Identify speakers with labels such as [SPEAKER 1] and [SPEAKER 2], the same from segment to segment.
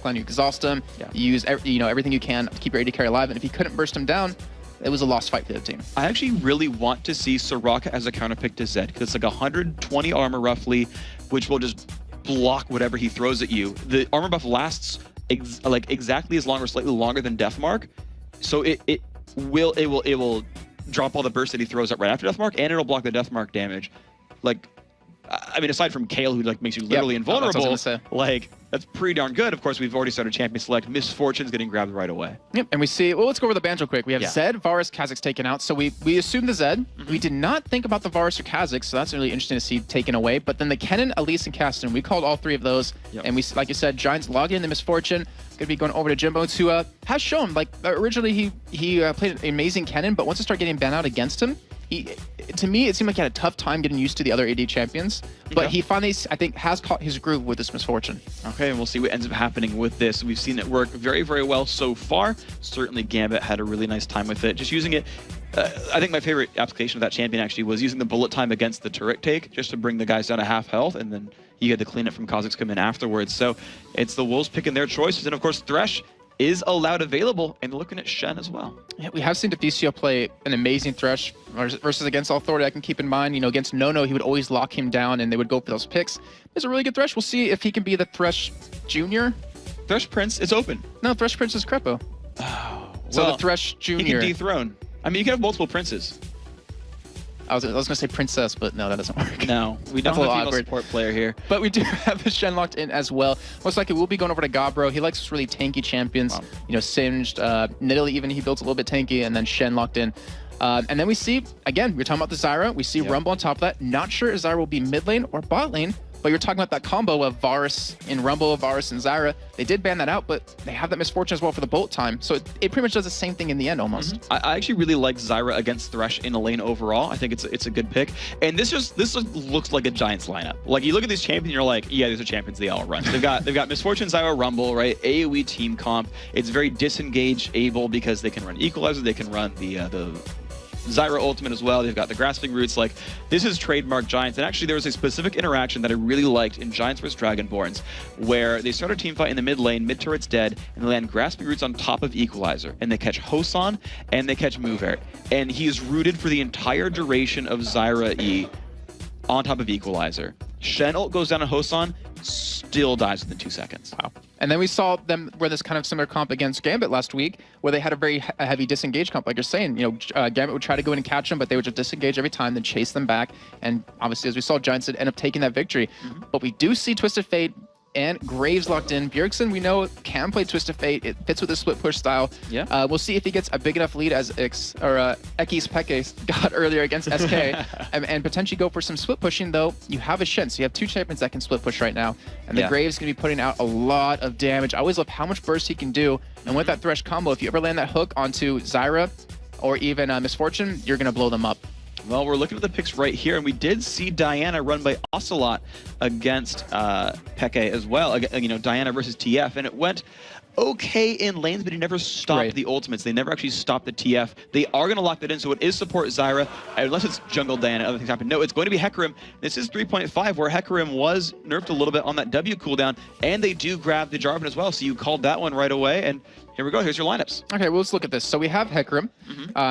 [SPEAKER 1] backline, you exhaust him, you use everything you can to keep your AD carry alive, and if you couldn't burst him down, it was a lost fight for the team.
[SPEAKER 2] I actually really want to see Soraka as a counterpick to Zed, because it's like 120 armor roughly, which will just block whatever he throws at you. The armor buff lasts exactly as long or slightly longer than Deathmark, so it will drop all the bursts that he throws up right after Deathmark, and it'll block the Deathmark damage. Like, I mean, aside from Kayle, who like makes you literally invulnerable,
[SPEAKER 1] that's what I was gonna say.
[SPEAKER 2] like that's pretty darn good. Of course, we've already started champion select. Misfortune's getting grabbed right away.
[SPEAKER 1] Yep, and we see. Well, let's go over the banjo quick. We have Zed, Varus, Kha'Zix taken out. So we assumed the Zed. We did not think about the Varus or Kha'Zix, so that's really interesting to see taken away. But then the Kennen, Elise, and Caston, we called all three of those, and we, like you said, Giants logged in the Misfortune. Going to be going over to Jimbo, who has shown, like originally he played an amazing Kennen, but once it started getting banned out against him, to me, it seemed like he had a tough time getting used to the other AD champions, but he finally, I think, has caught his groove with this Misfortune.
[SPEAKER 2] Okay, and we'll see what ends up happening with this. We've seen it work very, very well so far. Certainly, Gambit had a really nice time with it. Just using it, I think my favorite application of that champion actually was using the bullet time against the turret take, just to bring the guys down to half health, and then you had to clean it from Kha'Zix come in afterwards. So it's the Wolves picking their choices, and of course, Thresh is allowed available, and looking at Shen as well.
[SPEAKER 1] Yeah, we have seen Deficio play an amazing Thresh versus against Authority. I can keep in mind, against Nono, he would always lock him down, and they would go for those picks. There's a really good Thresh. We'll see if he can be the Thresh Junior.
[SPEAKER 2] Thresh Prince is open.
[SPEAKER 1] No, Thresh Prince is Crepo.
[SPEAKER 2] Oh,
[SPEAKER 1] so
[SPEAKER 2] well,
[SPEAKER 1] the Thresh Junior.
[SPEAKER 2] He can dethrone. I mean, you can have multiple princes.
[SPEAKER 1] I was going to say Princess, but no, that doesn't work.
[SPEAKER 2] No, we don't have a female support player here.
[SPEAKER 1] But we do have Shen locked in as well. Most likely we'll be going over to Gabro. He likes really tanky champions. Wow. Singed, Nidalee even, he builds a little bit tanky, and then Shen locked in. And then we see, again, we're talking about the Zyra. We see Rumble on top of that. Not sure if Zyra will be mid lane or bot lane, but you're talking about that combo of Varus and Rumble, Varus and Zyra. They did ban that out, but they have that Misfortune as well for the bullet time. So it pretty much does the same thing in the end, almost.
[SPEAKER 2] I actually really like Zyra against Thresh in a lane overall. I think it's a good pick. And this just looks like a Giants lineup. Like, you look at these champions, you're like, yeah, these are champions they all run. So they've got Misfortune, Zyra, Rumble, right? AoE team comp. It's very disengaged able because they can run Equalizer, they can run the Zyra ultimate as well. They've got the grasping roots. Like, this is trademark Giants. And actually, there was a specific interaction that I really liked in Giants vs Dragonborns, where they start a team fight in the mid lane, mid turret's dead, and they land grasping roots on top of Equalizer, and they catch Hosan and they catch Movert, and he is rooted for the entire duration of Zyra E on top of Equalizer. Shen ult goes down to Hosan, still dies within 2 seconds.
[SPEAKER 1] Wow. And then we saw them run this kind of similar comp against Gambit last week, where they had a very heavy disengage comp. Like you're saying, Gambit would try to go in and catch them, but they would just disengage every time, then chase them back. And obviously, as we saw, Giants did end up taking that victory. But we do see Twisted Fate and Graves locked in. Bjergsen, we know, can play Twisted Fate. It fits with the split push style.
[SPEAKER 2] Yeah.
[SPEAKER 1] We'll see if he gets a big enough lead as Ekis Peke got earlier against SK, and potentially go for some split pushing, though. You have a Shen, so you have two champions that can split push right now. And the Graves going to be putting out a lot of damage. I always love how much burst he can do. And with that Thresh combo, if you ever land that hook onto Zyra or even Misfortune, you're going to blow them up.
[SPEAKER 2] Well, we're looking at the picks right here, and we did see Diana run by Ocelot against Peke as well. Diana versus TF, and it went okay in lanes, but he never stopped the ultimates. They never actually stopped the TF. They are going to lock that in, so it is support Zyra, unless it's jungle Diana, other things happen. No, it's going to be Hecarim. This is 3.5, where Hecarim was nerfed a little bit on that W cooldown, and they do grab the Jarvan as well, so you called that one right away, and here we go. Here's your lineups. Okay, well, let's look at this. So we have Hecarim.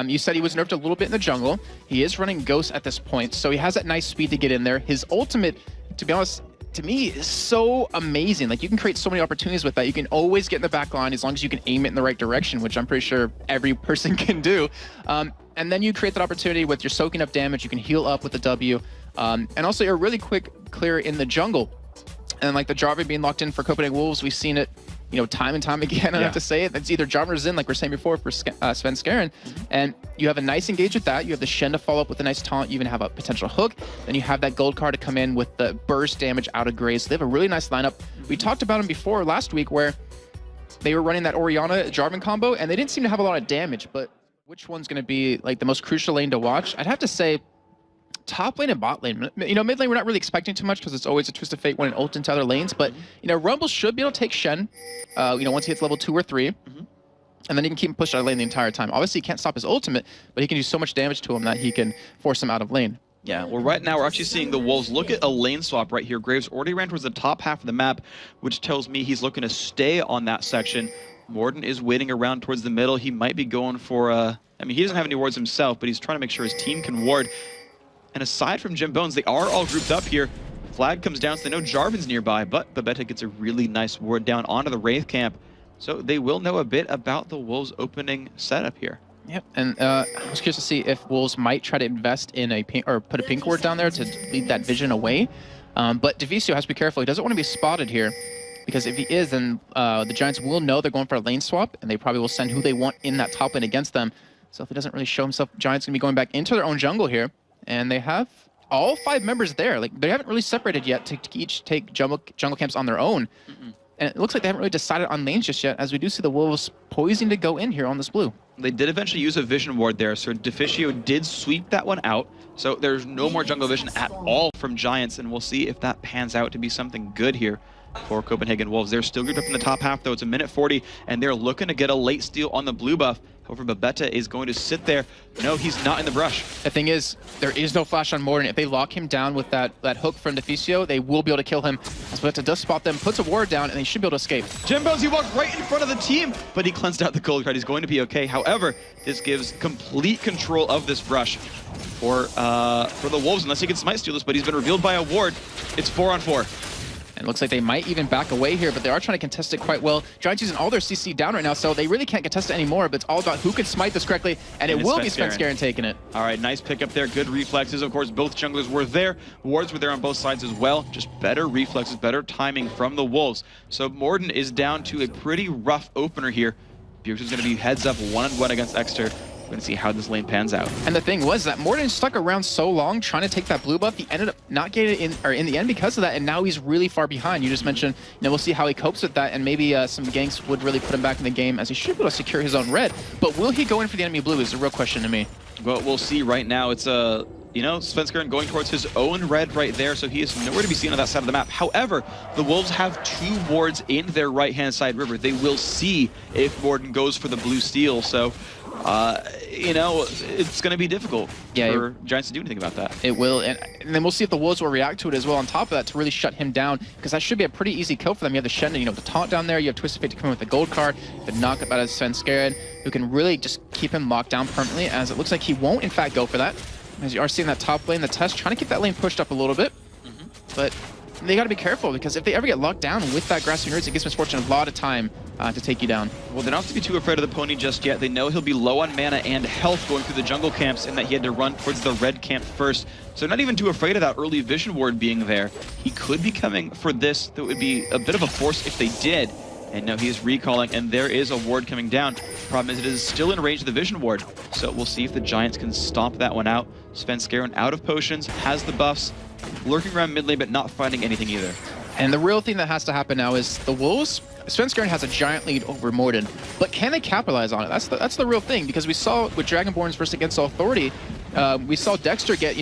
[SPEAKER 2] You said he was nerfed a little bit in the jungle. He is running Ghost at this point, so he has that nice speed to get in there. His ultimate, to be honest, to me, is so amazing. Like, you can create so many opportunities with that. You can always get in the back line as long as you can aim it in the right direction, which I'm pretty sure every person can do. And then you create that opportunity with your soaking up damage. You can heal up with the W. And also, you're really quick clear in the jungle. And like the Jarvan being locked in for Copenhagen Wolves, we've seen it, time and time again. I have to say it. It's either Jarvan or Xin, like we're saying before, for Sven Skaren. And you have a nice engage with that. You have the Shen to follow up with a nice taunt. You even have a potential hook. Then you have that gold card to come in with the burst damage out of Graves. So they have a really nice lineup. We talked about them before last week, where they were running that Orianna Jarvan combo, and they didn't seem to have a lot of damage. But which one's going to be like the most crucial lane to watch? I'd have to say top lane and bot lane. Mid lane we're not really expecting too much because it's always a Twist of Fate when it ult into other lanes. But Rumble should be able to take Shen. Once he hits level 2 or 3, and then he can keep him pushed out of lane the entire time. Obviously, he can't stop his ultimate, but he can do so much damage to him that he can force him out of lane. Yeah, well, right now we're actually seeing the Wolves look at a lane swap right here. Graves already ran towards the top half of the map, which tells me he's looking to stay on that section. Morden is waiting around towards the middle. He might be going for, I mean, he doesn't have any wards himself, but he's trying to make sure his team can ward. And aside from Jim Bones, they are all grouped up here. Flag comes down, so they know Jarvan's nearby, but Babetta gets a really nice ward down onto the Wraith camp. So they will know a bit about the Wolves' opening setup here.
[SPEAKER 1] Yep, and I was curious to see if Wolves might try to invest in a pink, or put a pink ward down there to lead that vision away. But Devicio has to be careful. He doesn't want to be spotted here, because if he is, then the Giants will know they're going for a lane swap, and they probably will send who they want in that top lane against them. So if he doesn't really show himself, Giants going to be going back into their own jungle here, and they have all 5 members there. Like, they haven't really separated yet to each take jungle camps on their own. And it looks like they haven't really decided on lanes just yet, as we do see the Wolves poising to go in here on this blue.
[SPEAKER 2] They did eventually use a vision ward there, so Deficio did sweep that one out. So there's no more jungle vision at all from Giants, and we'll see if that pans out to be something good here for Copenhagen Wolves. They're still grouped up in the top half, though. It's a minute 40, and they're looking to get a late steal on the blue buff. However, Babetta is going to sit there. No, he's not in the brush.
[SPEAKER 1] The thing is, there is no flash on Morden. If they lock him down with that hook from Deficio, they will be able to kill him. As Babetta does spot them, puts a ward down, and they should be able to escape.
[SPEAKER 2] Jim Bones, he walked right in front of the team, but he cleansed out the gold card. He's going to be okay. However, this gives complete control of this brush for the Wolves, unless he can smite steal this, but he's been revealed by a ward. It's 4-on-4.
[SPEAKER 1] And it looks like they might even back away here, but they are trying to contest it quite well. Giants using all their CC down right now, so they really can't contest it anymore, but it's all about who can smite this correctly, and it will be Svenskeren taking it.
[SPEAKER 2] All right, nice pick up there. Good reflexes. Of course, both junglers were there. Wards were there on both sides as well. Just better reflexes, better timing from the Wolves. So Morden is down to a pretty rough opener here. Bjergsen is going to be heads up 1-on-1 against Exeter. We're going to see how this lane pans out.
[SPEAKER 1] And the thing was that Morden stuck around so long trying to take that blue buff. He ended up not getting it in the end because of that, and now he's really far behind. You just mentioned, we'll see how he copes with that, and maybe some ganks would really put him back in the game, as he should be able to secure his own red. But will he go in for the enemy blue is the real question to me.
[SPEAKER 2] Well, we'll see right now. It's Svenskeren going towards his own red right there, so he is nowhere to be seen on that side of the map. However, the Wolves have 2 wards in their right-hand side river. They will see if Morden goes for the blue steal, so it's going to be difficult for Giants to do anything about that.
[SPEAKER 1] It will, and then we'll see if the Wolves will react to it as well on top of that to really shut him down, because that should be a pretty easy kill for them. You have the Shen, the taunt down there, you have Twisted Fate to come in with the gold card, the knockup out of Svenskeren, who can really just keep him locked down permanently, as it looks like he won't in fact go for that. As you are seeing that top lane, the test trying to keep that lane pushed up a little bit, but they got to be careful, because if they ever get locked down with that Grasping Roots, it gives Misfortune a lot of time to take you down.
[SPEAKER 2] Well, they don't have to be too afraid of the pony just yet. They know he'll be low on mana and health going through the jungle camps, and that he had to run towards the red camp first. So not even too afraid of that early vision ward being there. He could be coming for this. That would be a bit of a force if they did. And now he is recalling, and there is a ward coming down. Problem is, it is still in range of the vision ward. So we'll see if the Giants can stomp that one out. Svenskeren out of potions, has the buffs, lurking around mid lane, but not finding anything either.
[SPEAKER 1] And the real thing that has to happen now is the Wolves, Svenskeren has a giant lead over Morden, but can they capitalize on it? That's the real thing, because we saw with Dragonborn's versus Against Authority, we saw Dexter get,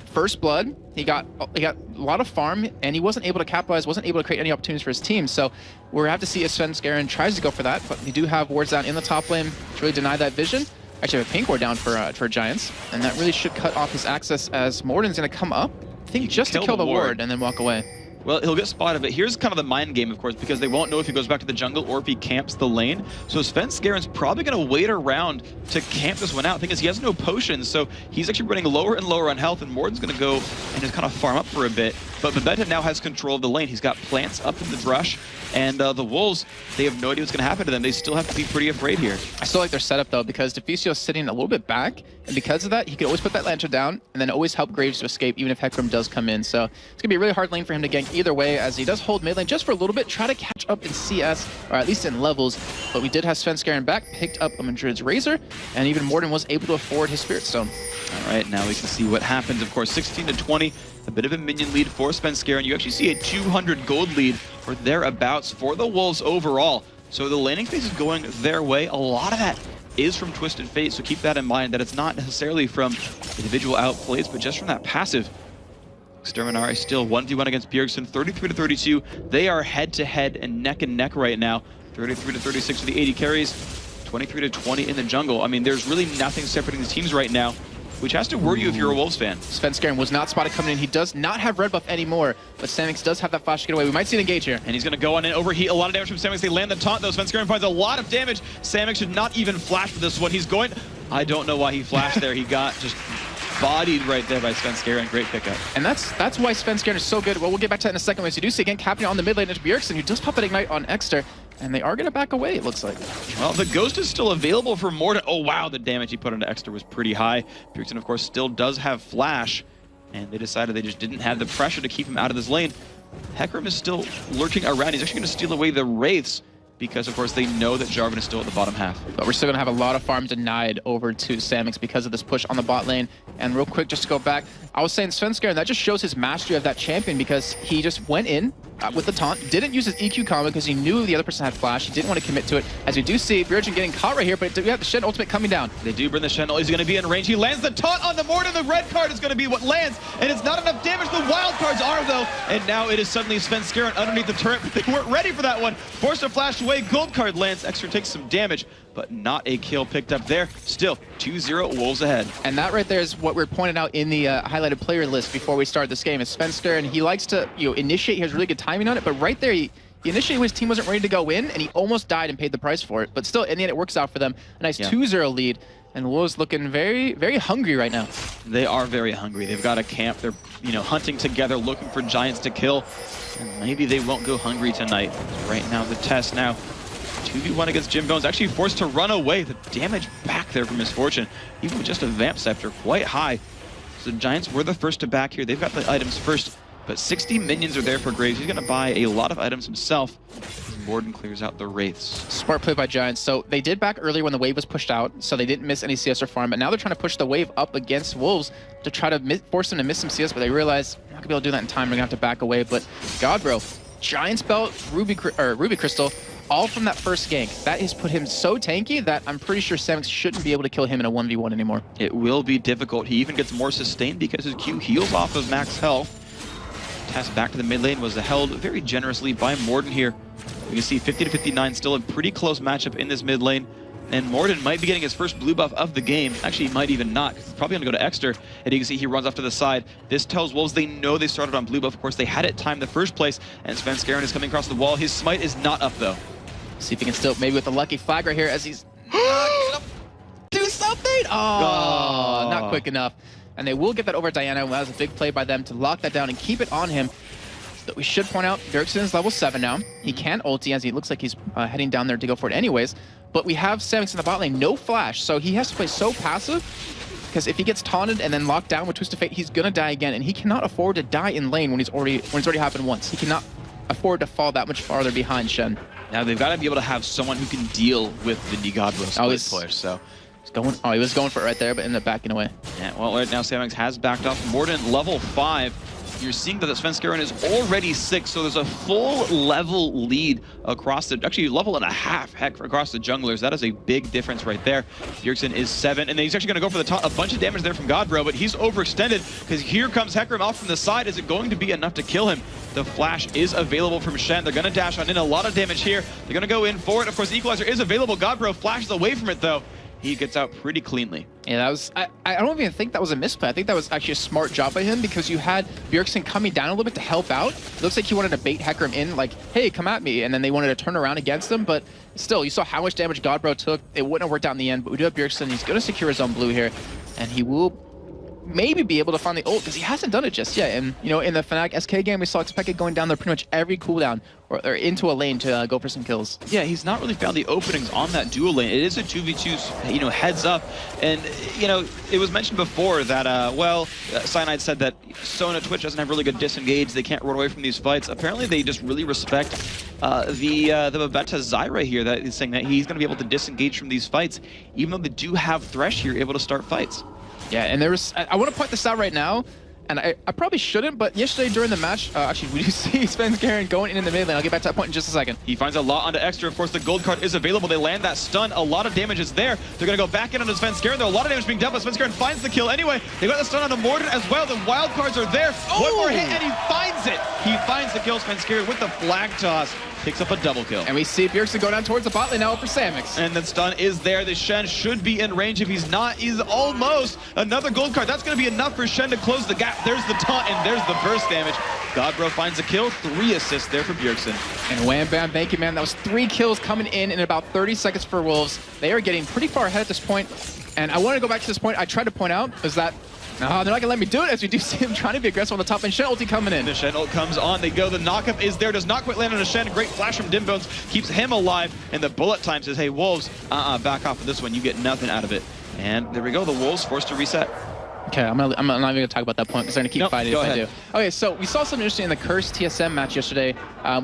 [SPEAKER 1] first blood. He got a lot of farm, and he wasn't able to capitalize, wasn't able to create any opportunities for his team. So we'll have to see if Svenskeren tries to go for that, but they do have wards down in the top lane to really deny that vision. Actually, have a pink ward down for Giants, and that really should cut off his access, as Morden's going to come up, I think, just to kill the ward and then walk away.
[SPEAKER 2] Well, he'll get spotted, but here's kind of the mind game, of course, because they won't know if he goes back to the jungle or if he camps the lane. So Svenskeren's probably going to wait around to camp this one out. The thing is, he has no potions, so he's actually running lower and lower on health, and Morden's going to go and just kind of farm up for a bit. But Babetta now has control of the lane. He's got plants up in the brush, and the Wolves, they have no idea what's going to happen to them. They still have to be pretty afraid here.
[SPEAKER 1] I still like their setup, though, because Deficio's sitting a little bit back, and because of that, he can always put that lantern down and then always help Graves to escape, even if Hecarim does come in. So it's going to be a really hard lane for him to gank either way, as he does hold mid lane just for a little bit, try to catch up in CS, or at least in levels. But we did have Svenskeren back, picked up a Madrid's Razor, and even Morden was able to afford his Spirit Stone.
[SPEAKER 2] All right, now we can see what happens. Of course, 16-20, a bit of a minion lead for Svenskeren. You actually see a 200 gold lead or thereabouts for the Wolves overall. So the laning phase is going their way. A lot of that is from Twisted Fate, so keep that in mind, that it's not necessarily from individual outplays, but just from that passive. Exterminari still 1v1 against Bjergsen, 33-32. They are head-to-head and neck right now. 33-36 for the AD carries, 23-20 in the jungle. I mean, there's really nothing separating the teams right now. which has to worry you if you're a Wolves fan.
[SPEAKER 1] Svenskeren was not spotted coming in. He does not have red buff anymore, but Samix does have that flash to get away. We might see an engage here.
[SPEAKER 2] And he's going to go on and overheat. A lot of damage from Samix. They land the taunt, though. Svenskeren finds a lot of damage. Samix should not even flash for this one. He's going... I don't know why he flashed there. He got just bodied right there by Svenskeren. Great pickup.
[SPEAKER 1] And that's why Svenskeren is so good. Well, we'll get back to that in a second. As you do see again, capping on the mid lane into Bjergsen, who does pop an ignite on Exter. And they are going to back away, it looks like.
[SPEAKER 2] Well, the Ghost is still available for Morden. Oh, wow, the damage he put into Exter was pretty high. Bjergsen, of course, still does have Flash, and they decided they just didn't have the pressure to keep him out of this lane. Hecarim is still lurking around. He's actually going to steal away the Wraiths, because, of course, they know that Jarvan is still at the bottom half.
[SPEAKER 1] But we're still going to have a lot of farm denied over to Samix because of this push on the bot lane. And real quick, just to go back, I was saying Svenskeren, that just shows his mastery of that champion because he just went in with the taunt, didn't use his EQ combo because he knew the other person had flash. He didn't want to commit to it. As you do see, Bjergsen getting caught right here, but we have the Shen ultimate coming down.
[SPEAKER 2] They do bring the Shen. He's going to be in range. He lands the taunt on the Morden. The red card is going to be what lands, and it's not enough damage. The wild cards are, though, and now it is suddenly Svenskeren underneath the turret, but they weren't ready for that one. Forced to flash away. Gold card lands. Extra takes some damage, but not a kill picked up there. Still, 2-0 Wolves ahead.
[SPEAKER 1] And that right there is what we're pointing out in the highlighted player list before we start this game. Is Svenskeren, and he likes to initiate. He has really good timing on it, but right there, he initiated when his team wasn't ready to go in, and he almost died and paid the price for it. But still, in the end, it works out for them. A nice 2-0 lead, and Wolves looking very, very hungry right now.
[SPEAKER 2] They are very hungry. They've got a camp. They're hunting together, looking for giants to kill. And maybe they won't go hungry tonight. Right now, the test now. 2v1 against Jim Bones, actually forced to run away. The damage back there from Misfortune, even with just a Vamp Scepter, quite high. So the Giants were the first to back here. They've got the items first, but 60 minions are there for Graves. He's going to buy a lot of items himself. Morden clears out the Wraiths.
[SPEAKER 1] Smart play by Giants. So they did back earlier when the wave was pushed out, so they didn't miss any CS or farm, but now they're trying to push the wave up against Wolves to try to force them to miss some CS, but they realize they're not going to be able to do that in time. They're going to have to back away, but God, bro, Giants belt, Ruby Crystal, all from that first gank. That has put him so tanky that I'm pretty sure Samix shouldn't be able to kill him in a 1v1 anymore.
[SPEAKER 2] It will be difficult. He even gets more sustained because his Q heals off of max health. Pass back to the mid lane was held very generously by Morden here. We can see 50 to 59, still a pretty close matchup in this mid lane. And Morden might be getting his first blue buff of the game. Actually, he might even not. He's probably going to go to Exter. And you can see he runs off to the side. This tells Wolves they know they started on blue buff. Of course, they had it timed the first place. And Svenskeren is coming across the wall. His smite is not up, though.
[SPEAKER 1] See if he can still, maybe with the lucky flag right here as he's do something. Oh, not quick enough. And they will get that over Diana. That was a big play by them to lock that down and keep it on him. But we should point out, Bjergsen is level 7 now. He can ulti as he looks like he's heading down there to go for it anyways. But we have Samix in the bot lane, no flash. So he has to play so passive because if he gets taunted and then locked down with Twist of Fate, he's gonna die again. And he cannot afford to die in lane when it's already happened once. He cannot afford to fall that much farther behind Shen.
[SPEAKER 2] Now they've got to be able to have someone who can deal with the Nigadro split push. So
[SPEAKER 1] he was going for it right there, but ended up backing away.
[SPEAKER 2] Yeah, well, right now Samix has backed off. Morden level 5. You're seeing that the Svenskeren is already 6, so there's a full level lead across the, actually level and a half, heck, across the junglers. That is a big difference right there. Bjergsen is 7, and then he's actually going to go for the top. A bunch of damage there from Godbro, but he's overextended because here comes Hecarim off from the side. Is it going to be enough to kill him? The flash is available from Shen. They're going to dash on in. A lot of damage here. They're going to go in for it. Of course, the equalizer is available. Godbro flashes away from it, though. He gets out pretty cleanly.
[SPEAKER 1] Yeah, that was, I don't even think that was a misplay. I think that was actually a smart job by him because you had Bjergsen coming down a little bit to help out. It looks like he wanted to bait Hecarim in, like, hey, come at me. And then they wanted to turn around against him. But still, you saw how much damage Godbro took. It wouldn't have worked out in the end. But we do have Bjergsen. He's going to secure his own blue here. And he will maybe be able to find the ult because he hasn't done it just yet. And, you know, in the Fnatic SK game, we saw Xpeke going down there pretty much every cooldown or into a lane to go for some kills.
[SPEAKER 2] Yeah, he's not really found the openings on that dual lane. It is a 2v2, you know, heads up. And, you know, it was mentioned before that, Cyanide said that Sona Twitch doesn't have really good disengage. They can't run away from these fights. Apparently, they just really respect the Babetta Zyra here that is saying that he's going to be able to disengage from these fights, even though they do have Thresh here able to start fights.
[SPEAKER 1] Yeah, and there was, I want to point this out right now, and I probably shouldn't, but yesterday during the match, actually, we do see Svenskeren going in the mid lane. I'll get back to that point in just a second.
[SPEAKER 2] He finds a lot onto Extra. Of course, the gold card is available. They land that stun. A lot of damage is there. They're going to go back in onto Svenskeren. There a lot of damage being done, but Svenskeren finds the kill anyway. They got the stun onto Morden as well. The wild cards are there. Oh! One more hit, and he finds it. He finds the kill. Svenskeren with the flag toss. picks up a double kill.
[SPEAKER 1] And we see Bjergsen go down towards the bot lane now for Samix.
[SPEAKER 2] And the stun is there. The Shen should be in range. If he's not, he's almost. Another gold card. That's going to be enough for Shen to close the gap. There's the taunt, and there's the burst damage. Godbro finds a kill. 3 assists there for Bjergsen.
[SPEAKER 1] And wham bam, thank you, man. That was 3 kills coming in about 30 seconds for Wolves. They are getting pretty far ahead at this point. And I want to go back to this point I tried to point out is that they're not going to let me do it, as we do see him trying to be aggressive on the top lane. Shen ulti coming in.
[SPEAKER 2] The Shen ult comes on. They go. The knockup is there. Does not quite land on a Shen. Great flash from Dimbones. Keeps him alive. And the bullet time says, hey, Wolves, back off of this one. You get nothing out of it. And there we go. The Wolves forced to reset.
[SPEAKER 1] Okay, I'm not even going to talk about that point because they're going to keep fighting if I do. Okay, so we saw something interesting in the Curse TSM match yesterday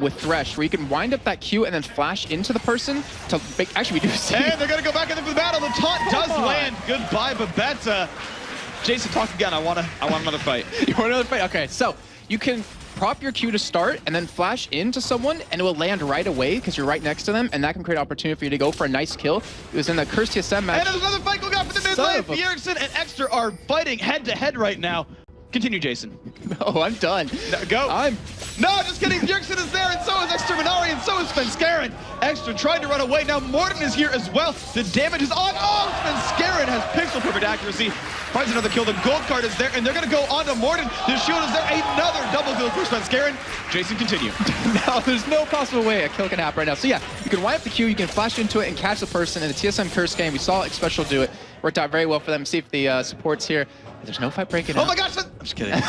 [SPEAKER 1] with Thresh, where you can wind up that Q and then flash into the person to make, actually we do see.
[SPEAKER 2] And they're going to go back in for the battle. The taunt does land. Goodbye, Babetta. Jason, talk again. I want another fight.
[SPEAKER 1] You want another fight? Okay, so you can prop your Q to start and then flash into someone and it will land right away because you're right next to them, and that can create an opportunity for you to go for a nice kill. It was in the Curse TSM match.
[SPEAKER 2] And there's another fight going on for the mid lane. Bjergsen and Extra are fighting head to head right now. Continue, Jason.
[SPEAKER 1] Oh, I'm done.
[SPEAKER 2] No, go. No, just kidding. Bjergsen is there, and so is Exterminari, and so is Svenskeren. Extra tried to run away. Now Morden is here as well. The damage is on. Oh, Svenskeren has pixel perfect accuracy. Finds another kill. The gold card is there, and they're going to go on to Morden. The shield is there. Another double kill for Svenskeren. Jason, continue.
[SPEAKER 1] No, there's no possible way a kill can happen right now. So yeah, you can wipe the Q, you can flash into it and catch the person. In the TSM Curse game, we saw Xpecial do it. Worked out very well for them. See if the support's here. There's no fight breaking out.
[SPEAKER 2] Oh my gosh! I'm just kidding.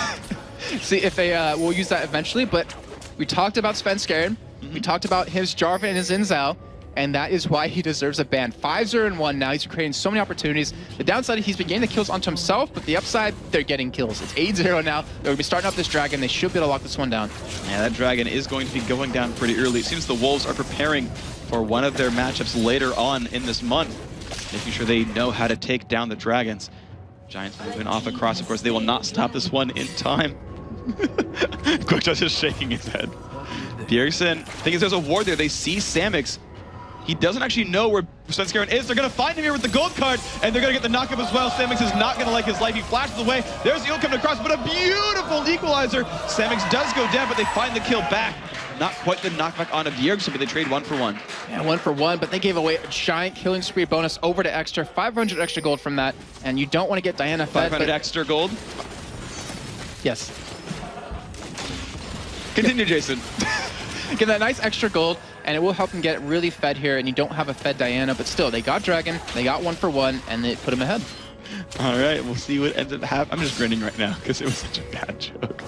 [SPEAKER 1] See if they will use that eventually, but we talked about Svenskeren. We talked about his Jarvan and his Inzao, and that is why he deserves a ban. 5-0-1 now. He's creating so many opportunities. The downside, he's been getting the kills onto himself, but the upside, they're getting kills. It's 8-0 now. They're going to be starting up this Dragon. They should be able to lock this one down.
[SPEAKER 2] Yeah, that Dragon is going to be going down pretty early. It seems the Wolves are preparing for one of their matchups later on in this month, making sure they know how to take down the Dragons. Giants moving off across. Of course, they will not stop this one in time. Quickshot is shaking his head. Bjergsen, thing is, there's a ward there. They see Samix. He doesn't actually know where Svenskeren is. They're going to find him here with the gold card, and they're going to get the knockup as well. Samix is not going to like his life. He flashes away. There's the ult coming across, but a beautiful equalizer. Samix does go down, but they find the kill back. Not quite the knockback on a Bjergsen, but they trade 1 for 1.
[SPEAKER 1] Yeah, 1 for 1, but they gave away a giant killing spree bonus over to Extra. 500 extra gold from that, and you don't want to get Diana fed.
[SPEAKER 2] 500 extra gold?
[SPEAKER 1] Yes.
[SPEAKER 2] Continue, Jason.
[SPEAKER 1] Get that nice extra gold, and it will help them get really fed here, and you don't have a fed Diana, but still, they got Dragon, they got 1 for 1, and they put him ahead.
[SPEAKER 2] All right, we'll see what ends up happening. I'm just grinning right now because it was such a bad joke.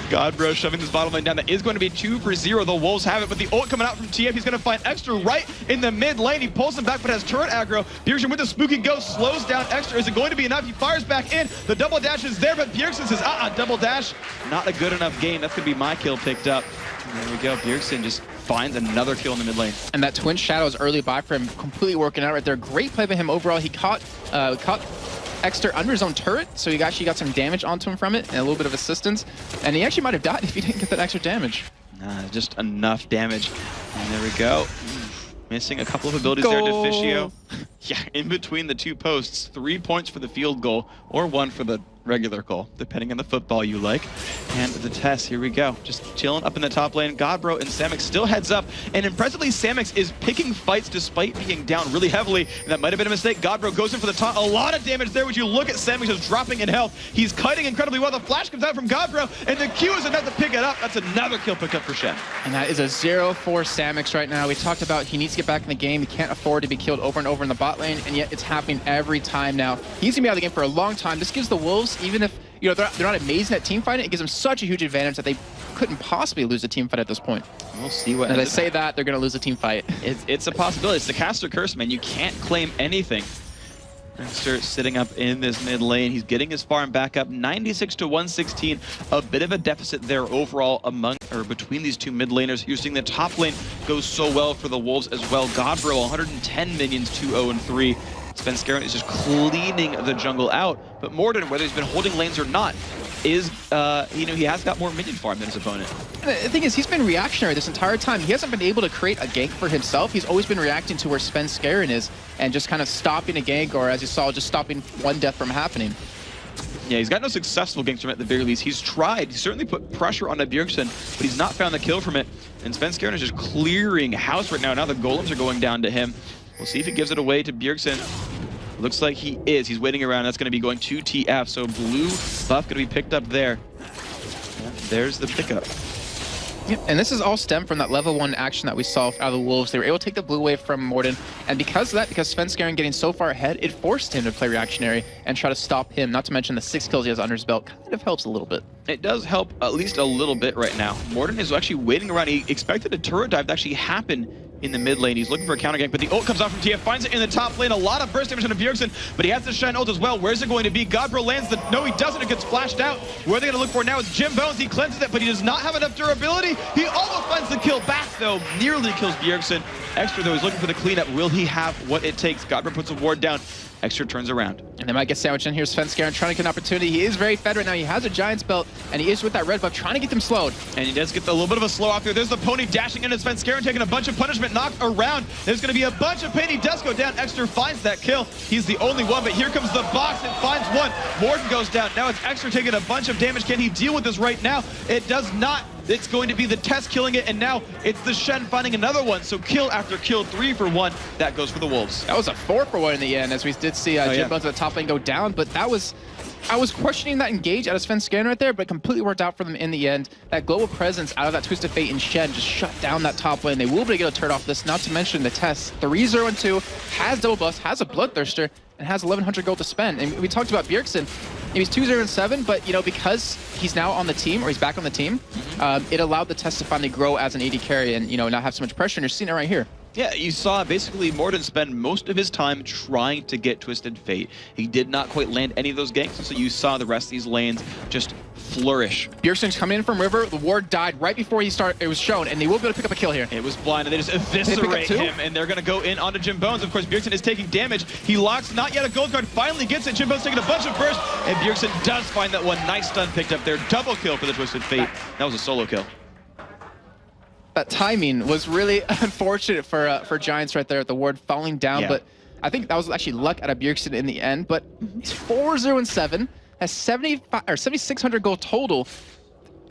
[SPEAKER 2] Godbro shoving this bottom lane down. That is going to be 2 for 0. The Wolves have it, but the ult coming out from TF. He's going to find Extra right in the mid lane. He pulls him back, but has turret aggro. Bjergsen with the spooky ghost slows down Extra. Is it going to be enough? He fires back in. The double dash is there, but Bjergsen says, double dash. Not a good enough game. That's going to be my kill picked up. And there we go. Bjergsen just finds another kill in the mid lane.
[SPEAKER 1] And that Twin Shadows early buy for him completely working out right there. Great play by him overall. He caught Extra under his own turret, so he actually got some damage onto him from it and a little bit of assistance. And he actually might have died if he didn't get that extra damage.
[SPEAKER 2] Just enough damage. And there we go. Missing a couple of abilities there, Deficio. Yeah, in between the 2 posts. 3 points for the field goal, or 1 for the regular goal, depending on the football you like. And the test, here we go. Just chilling up in the top lane. Godbro and Samix still heads up. And impressively, Samix is picking fights despite being down really heavily. And that might have been a mistake. Godbro goes in for the taunt. A lot of damage there. Would you look at Samix is dropping in health. He's kiting incredibly well. The flash comes out from Godbro, and the Q is enough to pick it up. That's another kill picked up for Shen.
[SPEAKER 1] And that is a 0 for Samix right now. We talked about he needs to get back in the game. He can't afford to be killed over and over in the bot lane, and yet it's happening every time now. He's going to be out of the game for a long time. This gives the Wolves, even if they're not amazing at team fighting, it gives them such a huge advantage that they couldn't possibly lose a team fight at this point.
[SPEAKER 2] We'll see what.
[SPEAKER 1] As I say that, they're going to lose a team fight.
[SPEAKER 2] It's a possibility. It's the caster curse, man. You can't claim anything. Extra sitting up in this mid lane. He's getting his farm back up 96 to 116. A bit of a deficit there overall between these 2 mid laners. You're seeing the top lane goes so well for the Wolves as well. Godbro 110 minions, 2-0-3. Svenskeren is just cleaning the jungle out. But Morden, whether he's been holding lanes or not, is, he has got more minion farm than his opponent.
[SPEAKER 1] And the thing is, he's been reactionary this entire time. He hasn't been able to create a gank for himself. He's always been reacting to where Svenskeren is and just kind of stopping a gank, or as you saw, just stopping one death from happening.
[SPEAKER 2] Yeah, he's got no successful games from it at the very least. He's tried. He's certainly put pressure on Bjergsen, but he's not found the kill from it. And Svenskeren is just clearing house right now. Now the golems are going down to him. We'll see if he gives it away to Bjergsen. Looks like he is. He's waiting around. That's going to be going to TF. So blue buff going to be picked up there. And there's the pickup.
[SPEAKER 1] Yep, and this is all stemmed from that level 1 action that we saw out of the Wolves. They were able to take the blue wave from Morden, and because of that, because Svenskeren getting so far ahead, it forced him to play reactionary and try to stop him. Not to mention the 6 kills he has under his belt kind of helps a little bit.
[SPEAKER 2] It does help at least a little bit right now. Morden is actually waiting around. He expected a turret dive to actually happen in the mid lane. He's looking for a counter gank, but the ult comes out from TF, finds it in the top lane. A lot of burst damage on Bjergsen, but he has the Shen ult as well. Where's it going to be? Godbro lands the... No, he doesn't. It gets flashed out. Where are they going to look for now is Jim Bones. He cleanses it, but he does not have enough durability. He almost finds the kill back, though. Nearly kills Bjergsen. Extra, though, he's looking for the cleanup. Will he have what it takes? Godbro puts a ward down. Extra turns around. And
[SPEAKER 1] they might get sandwiched in here. Svenskeren trying to get an opportunity. He is very fed right now. He has a Giant's belt, and he is with that red buff trying to get them slowed.
[SPEAKER 2] And he does get a little bit of a slow off there. There's the pony dashing into Svenskeren, taking a bunch of punishment, knocked around. There's going to be a bunch of pain. He does go down. Extra finds that kill. He's the only one, but here comes the box. It finds one. Morden goes down. Now it's Extra taking a bunch of damage. Can he deal with this right now? It does not. It's going to be the Test killing it, and now it's the Shen finding another one. So kill after kill, 3 for 1. That goes for the Wolves.
[SPEAKER 1] That was a 4 for 1 in the end, as we did see Jim Bones at the top lane go down. But that was... I was questioning that engage out of Svenskeren right there, but it completely worked out for them in the end. That global presence out of that Twisted Fate and Shen just shut down that top lane. They will be able to get a turret off this, not to mention the Test. 3-0-2, has double buffs, has a Bloodthirster, and has 1,100 gold to spend. And we talked about Bjergsen. He's 2-0-7, but you know, because he's now on the team, or he's back on the team, it allowed the Test to finally grow as an AD carry and, you know, not have so much pressure. And you're seeing it right here.
[SPEAKER 2] Yeah, you saw basically Morden spend most of his time trying to get Twisted Fate. He did not quite land any of those ganks, so you saw the rest of these lanes just flourish.
[SPEAKER 1] Bjergsen's coming in from River. The ward died right before it was shown, and they will be able to pick up a kill here.
[SPEAKER 2] It was blind, and they just eviscerate him, and they're going to go in onto Jim Bones. Of course, Bjergsen is taking damage. He locks, not yet a gold card, finally gets it. Jim Bones taking a bunch of burst, and Bjergsen does find that one. Nice stun picked up there. Double kill for the Twisted Fate. That was a solo kill.
[SPEAKER 1] That timing was really unfortunate for Giants right there at the ward falling down, but I think that was actually luck out of Bjergsen in the end. But he's 4-0-7, has 7,600 gold total,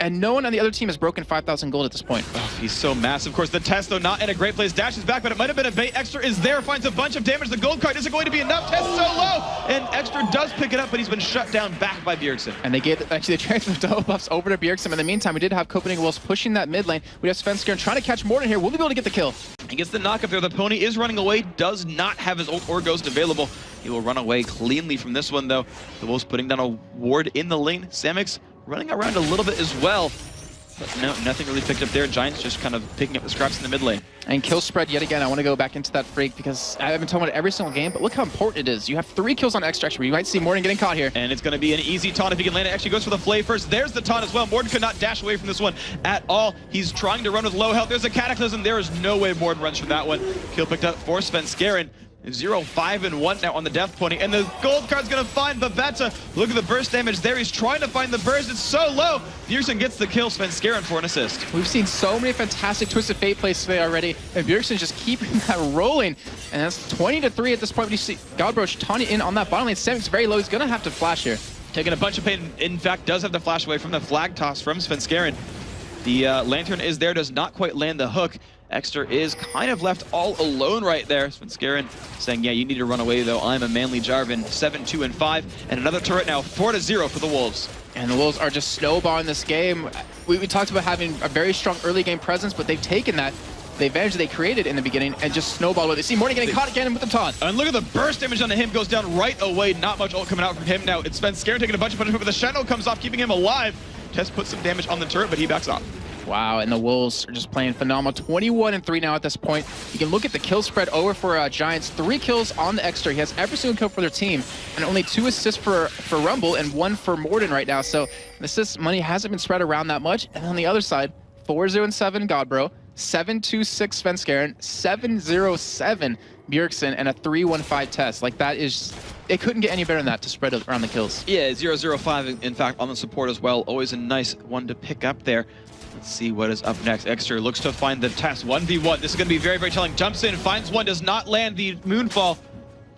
[SPEAKER 1] and no one on the other team has broken 5,000 gold at this point.
[SPEAKER 2] Oh, he's so massive. Of course, the Test, though, not in a great place. Dashes back, but it might have been a bait. Extra is there, finds a bunch of damage. The gold card isn't going to be enough. Test so low, and Extra does pick it up, but he's been shut down back by Bjergsen.
[SPEAKER 1] And they transferred the double buffs over to Bjergsen. In the meantime, we did have Copenhagen Wolves pushing that mid lane. We have Svenskeren trying to catch Morden here. Will he be able to get the kill?
[SPEAKER 2] He gets the knock up there. The pony is running away, does not have his ult or ghost available. He will run away cleanly from this one, though. The Wolves putting down a ward in the lane. Samix running around a little bit as well. But no, nothing really picked up there. Giants just kind of picking up the scraps in the mid lane.
[SPEAKER 1] And kill spread yet again. I want to go back into that freak because I've been talking about it every single game, but look how important it is. You have 3 kills on Extraction. You might see Morden getting caught here.
[SPEAKER 2] And it's going to be an easy taunt if he can land it. Actually goes for the flay first. There's the taunt as well. Morden could not dash away from this one at all. He's trying to run with low health. There's a Cataclysm. There is no way Morden runs from that one. Kill picked up for Svenskeren. 0-5-1 now on the Death Pony, and the gold card's gonna find Babetta. Look at the burst damage there. He's trying to find the burst. It's so low. Bjergsen gets the kill. Svenskeren for an assist.
[SPEAKER 1] We've seen so many fantastic Twisted Fate plays today already, and Bjergsen's just keeping that rolling. And that's 20-3 at this point. When you see Godbro taunting in on that bottom lane, Samix very low. He's gonna have to flash here.
[SPEAKER 2] Taking a bunch of pain. In fact, does have the flash away from the flag toss from Svenskeren. The Lantern is there, does not quite land the hook. Extra is kind of left all alone right there. Svenskeren saying, yeah, you need to run away, though. I'm a manly Jarvan. 7-2-5. And another turret now, 4-0 for the Wolves.
[SPEAKER 1] And the Wolves are just snowballing this game. We talked about having a very strong early game presence, but they've taken that, the advantage they created in the beginning, and just snowballed with it. See Morden getting caught again with the taunt.
[SPEAKER 2] And look at the burst damage onto him, goes down right away. Not much ult coming out from him now. It's Svenskeren taking a bunch of punishment, but the Shadow comes off, keeping him alive. Test puts some damage on the turret, but he backs off.
[SPEAKER 1] Wow, and the Wolves are just playing phenomenal. 21-3 now at this point. You can look at the kill spread over for Giants. 3 kills on the Extra. He has every single kill for their team, and only 2 assists for Rumble and 1 for Morden right now. So the assist money hasn't been spread around that much. And on the other side, 4-0-7 Godbro, 7-2-6 Svenskeren, 7-0-7 Bjergsen, and a 3-1-5 Test. Like, that is... It couldn't get any better than that to spread around the kills.
[SPEAKER 2] Yeah, 0-0-5, in fact, on the support as well. Always a nice one to pick up there. Let's see what is up next. Extra looks to find the Test. 1v1. This is going to be very, very telling. Jumps in, finds one, does not land the Moonfall.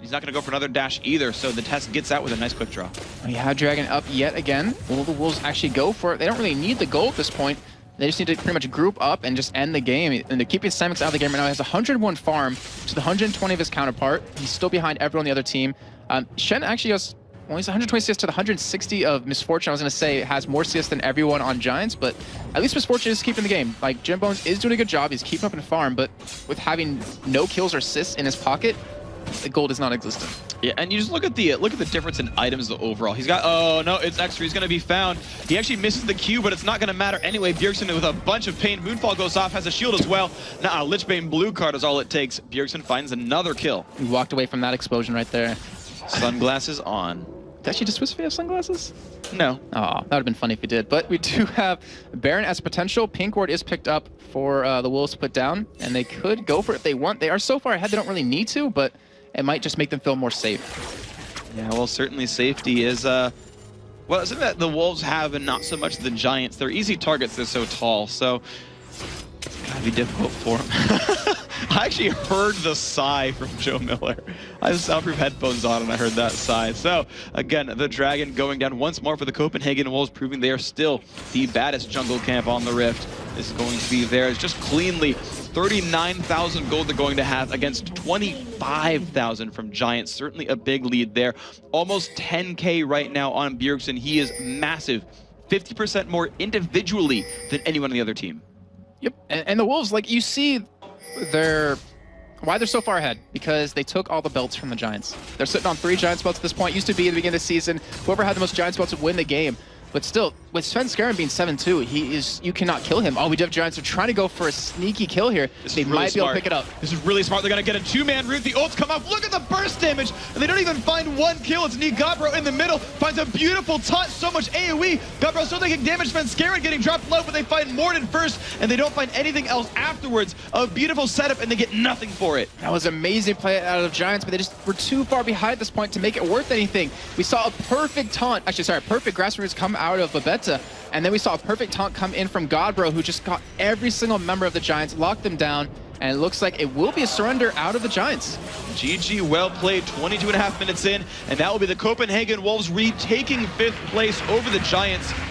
[SPEAKER 2] He's not going to go for another dash either, so the test gets out with a nice quick draw.
[SPEAKER 1] We have Dragon up yet again. Will the Wolves actually go for it? They don't really need the goal at this point. They just need to pretty much group up and just end the game. And they're keeping Simix out of the game right now. He has 101 farm to the 120 of his counterpart. He's still behind everyone on the other team. Shen actually has, well, he's 120 CS to the 160 of Misfortune. I was going to say has more CS than everyone on Giants, but at least Misfortune is keeping the game. Like, Jim Bones is doing a good job. He's keeping up in farm, but with having no kills or assists in his pocket, the gold is non-existent.
[SPEAKER 2] Yeah, and you just look at the difference in items overall. He's got, oh no, it's extra. He's going to be found. He actually misses the Q, but it's not going to matter anyway. Bjergsen with a bunch of pain. Moonfall goes off, has a shield as well. Nah, Lichbane blue card is all it takes. Bjergsen finds another kill.
[SPEAKER 1] He walked away from that explosion right there.
[SPEAKER 2] Sunglasses on.
[SPEAKER 1] Did actually just Wisp have sunglasses?
[SPEAKER 2] No.
[SPEAKER 1] Oh, that would have been funny if he did. But we do have Baron as potential. Pink ward is picked up for the Wolves to put down, and they could go for it if they want. They are so far ahead, they don't really need to, but it might just make them feel more safe.
[SPEAKER 2] Yeah, well, certainly safety is, well, it's something that the Wolves have and not so much the Giants. They're easy targets, they're so tall, so it's gotta be difficult for them. I actually heard the sigh from Joe Miller. I have soundproof headphones on and I heard that sigh. So, again, the Dragon going down once more for the Copenhagen Wolves, proving they are still the baddest jungle camp on the Rift. This is going to be theirs just cleanly. 39,000 gold they're going to have against 25,000 from Giants. Certainly a big lead there. Almost 10K right now on Bjergsen. He is massive. 50% more individually than anyone on the other team.
[SPEAKER 1] Yep, and the Wolves, like, you see why they're so far ahead, because they took all the belts from the Giants. They're sitting on 3 Giants belts at this point. Used to be at the beginning of the season, whoever had the most Giants belts would win the game. But still, with Sven Skaren being 7-2, you cannot kill him. Oh, we do have Giants are trying to go for a sneaky kill here. They might be able to pick it up.
[SPEAKER 2] This is really smart. They're going to get a 2-man route. The ults come up. Look at the burst damage. And they don't even find one kill. It's Nigabro in the middle. Finds a beautiful taunt. So much AoE. Gabro still taking damage. Sven Skaren getting dropped low, but they find Morden first. And they don't find anything else afterwards. A beautiful setup, and they get nothing for it.
[SPEAKER 1] That was amazing play out of Giants, but they just were too far behind at this point to make it worth anything. We saw a perfect taunt. Actually, sorry, perfect grass roots come out of Babetta. And then we saw a perfect taunt come in from Godbro, who just got every single member of the Giants, locked them down, and it looks like it will be a surrender out of the Giants.
[SPEAKER 2] GG, well played, 22.5 minutes in, and that will be the Copenhagen Wolves retaking 5th place over the Giants.